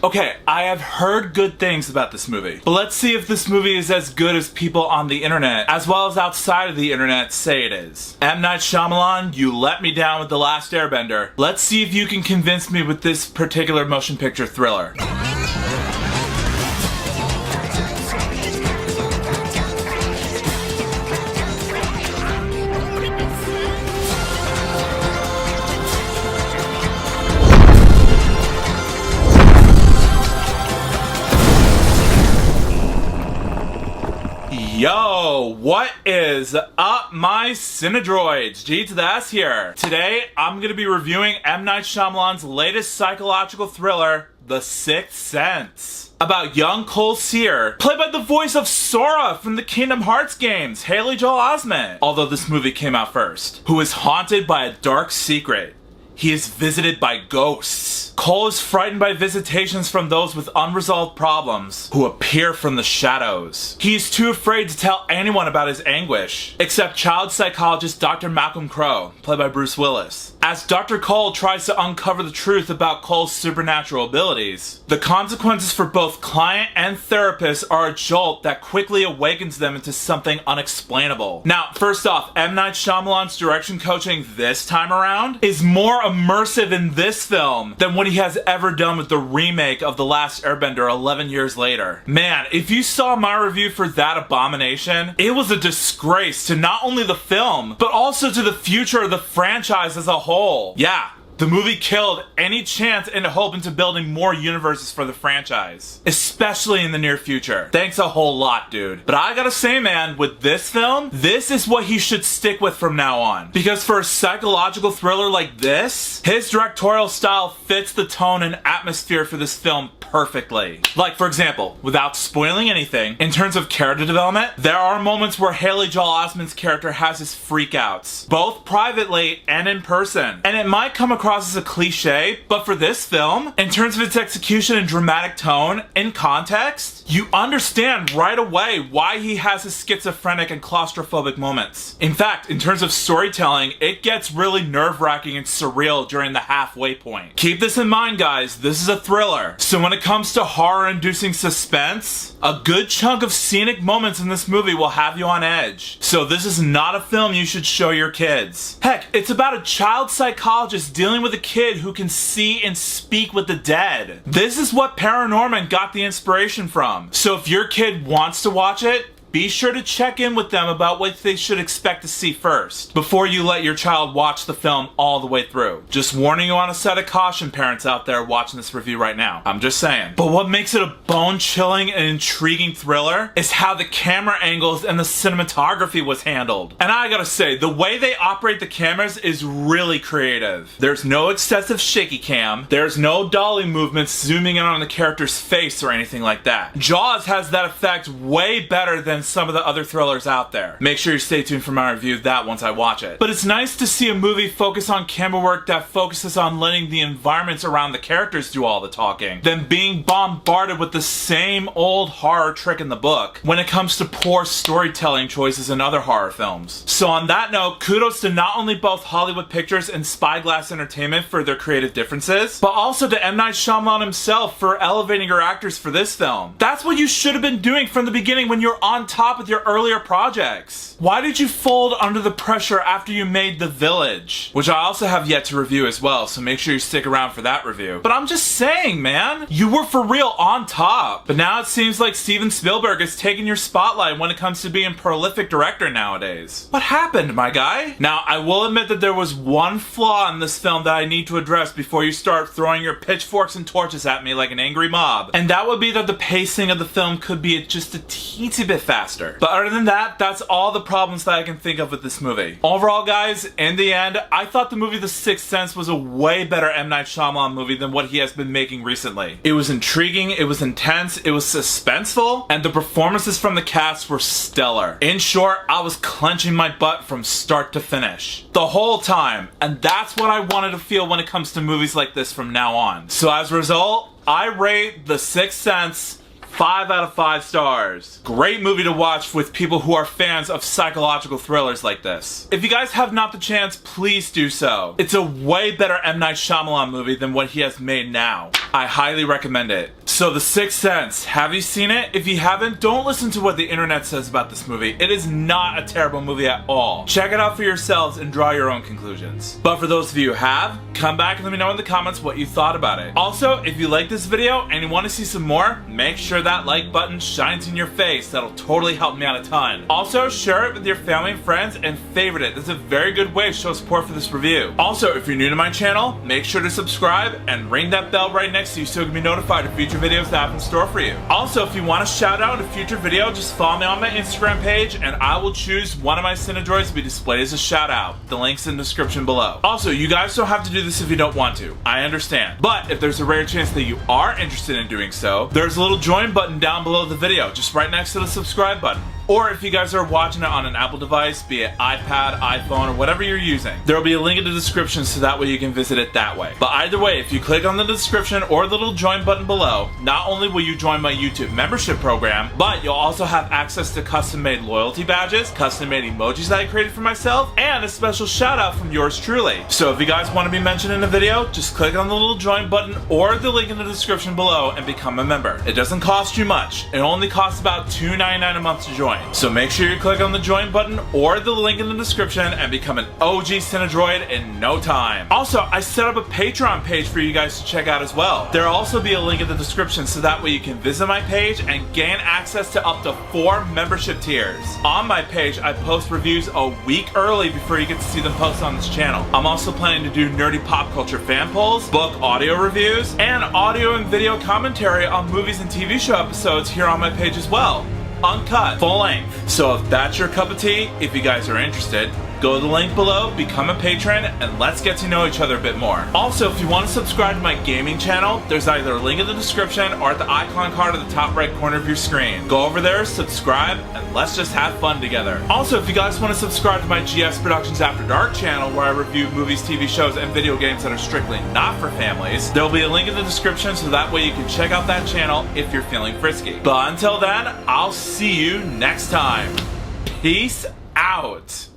Okay, I have heard good things about this movie, but let's see if this movie is as good as people on the internet, as well as outside of the internet, say it is. M. Night Shyamalan, you let me down with The Last Airbender. Let's see if you can convince me with this particular motion picture thriller. Yo, what is up, my Cinedroids? G to the S here. Today, I'm gonna be reviewing M. Night Shyamalan's latest psychological thriller, The Sixth Sense. About young Cole Sear, played by the voice of Sora from the Kingdom Hearts games, Haley Joel Osment, although this movie came out first, who is haunted by a dark secret. He is visited by ghosts. Cole is frightened by visitations from those with unresolved problems who appear from the shadows. He is too afraid to tell anyone about his anguish, except child psychologist Dr. Malcolm Crowe, played by Bruce Willis. As Dr. Cole tries to uncover the truth about Cole's supernatural abilities, the consequences for both client and therapist are a jolt that quickly awakens them into something unexplainable. Now, first off, M. Night Shyamalan's direction coaching this time around is more immersive in this film than what he has ever done with the remake of The Last Airbender 11 years later. Man, if you saw my review for that abomination, it was a disgrace to not only the film, but also to the future of the franchise as a whole. Yeah. The movie killed any chance and hope into building more universes for the franchise, especially in the near future. Thanks a whole lot, dude. But I gotta say, man, with this film, this is what he should stick with from now on. Because for a psychological thriller like this, his directorial style fits the tone and atmosphere for this film perfectly. Like, for example, without spoiling anything, in terms of character development, there are moments where Haley Joel Osment's character has his freakouts, both privately and in person. And it might come across as a cliche, but for this film, in terms of its execution and dramatic tone, in context, you understand right away why he has his schizophrenic and claustrophobic moments. In fact, in terms of storytelling, it gets really nerve-wracking and surreal during the halfway point. Keep this in mind, guys, this is a thriller. So when it comes to horror-inducing suspense, a good chunk of scenic moments in this movie will have you on edge. So this is not a film you should show your kids. Heck, it's about a child psychologist dealing with a kid who can see and speak with the dead. This is what Paranorman got the inspiration from. So if your kid wants to watch it, be sure to check in with them about what they should expect to see first, before you let your child watch the film all the way through. Just warning you on a set of caution, parents out there watching this review right now. I'm just saying. But what makes it a bone-chilling and intriguing thriller is how the camera angles and the cinematography was handled. And I gotta say, the way they operate the cameras is really creative. There's no excessive shaky cam, there's no dolly movements zooming in on the character's face or anything like that. Jaws has that effect way better than some of the other thrillers out there. Make sure you stay tuned for my review of that once I watch it. But it's nice to see a movie focus on camera work that focuses on letting the environments around the characters do all the talking, than being bombarded with the same old horror trick in the book when it comes to poor storytelling choices in other horror films. So on that note, kudos to not only both Hollywood Pictures and Spyglass Entertainment for their creative differences, but also to M. Night Shyamalan himself for elevating your actors for this film. That's what you should have been doing from the beginning when you're on top with your earlier projects. Why did you fold under the pressure after you made The Village? Which I also have yet to review as well, so make sure you stick around for that review. But I'm just saying, man, you were for real on top. But now it seems like Steven Spielberg is taking your spotlight when it comes to being a prolific director nowadays. What happened, my guy? Now, I will admit that there was one flaw in this film that I need to address before you start throwing your pitchforks and torches at me like an angry mob. And that would be that the pacing of the film could be just a teensy bit faster. But other than that, that's all the problems that I can think of with this movie. Overall, guys, in the end, I thought the movie The Sixth Sense was a way better M. Night Shyamalan movie than what he has been making recently. It was intriguing, it was intense, it was suspenseful, and the performances from the cast were stellar. In short, I was clenching my butt from start to finish. The whole time. And that's what I wanted to feel when it comes to movies like this from now on. So as a result, I rate The Sixth Sense 5 out of 5 stars. Great movie to watch with people who are fans of psychological thrillers like this. If you guys have not the chance, please do so. It's a way better M. Night Shyamalan movie than what he has made now. I highly recommend it. So The Sixth Sense, have you seen it? If you haven't, don't listen to what the internet says about this movie. It is not a terrible movie at all. Check it out for yourselves and draw your own conclusions. But for those of you who have, come back and let me know in the comments what you thought about it. Also, if you like this video and you want to see some more, make sure that like button shines in your face. That'll totally help me out a ton. Also, share it with your family and friends and favorite it. That's a very good way to show support for this review. Also, if you're new to my channel, make sure to subscribe and ring that bell right next to you so you can be notified of future videos that I have in store for you. Also, if you want a shout out in a future video, just follow me on my Instagram page and I will choose one of my Cinedroids to be displayed as a shout out. The link's in the description below. Also, you guys don't have to do this if you don't want to. I understand. But if there's a rare chance that you are interested in doing so, there's a little join button down below the video, just right next to the subscribe button. Or if you guys are watching it on an Apple device, be it iPad, iPhone, or whatever you're using, there will be a link in the description so that way you can visit it that way. But either way, if you click on the description or the little join button below, not only will you join my YouTube membership program, but you'll also have access to custom-made loyalty badges, custom-made emojis that I created for myself, and a special shout-out from yours truly. So if you guys want to be mentioned in a video, just click on the little join button or the link in the description below and become a member. It doesn't cost you much. It only costs about $2.99 a month to join. So make sure you click on the join button or the link in the description and become an OG Cinedroid in no time. Also, I set up a Patreon page for you guys to check out as well. There'll also be a link in the description so that way you can visit my page and gain access to up to 4 membership tiers. On my page, I post reviews a week early before you get to see them posted on this channel. I'm also planning to do nerdy pop culture fan polls, book audio reviews, and audio and video commentary on movies and TV show episodes here on my page as well. Uncut, full length. So if that's your cup of tea, if you guys are interested, go to the link below, become a patron, and let's get to know each other a bit more. Also, if you want to subscribe to my gaming channel, there's either a link in the description or at the icon card at the top right corner of your screen. Go over there, subscribe, and let's just have fun together. Also, if you guys want to subscribe to my GS Productions After Dark channel, where I review movies, TV shows, and video games that are strictly not for families, there'll be a link in the description so that way you can check out that channel if you're feeling frisky. But until then, I'll see you next time. Peace out.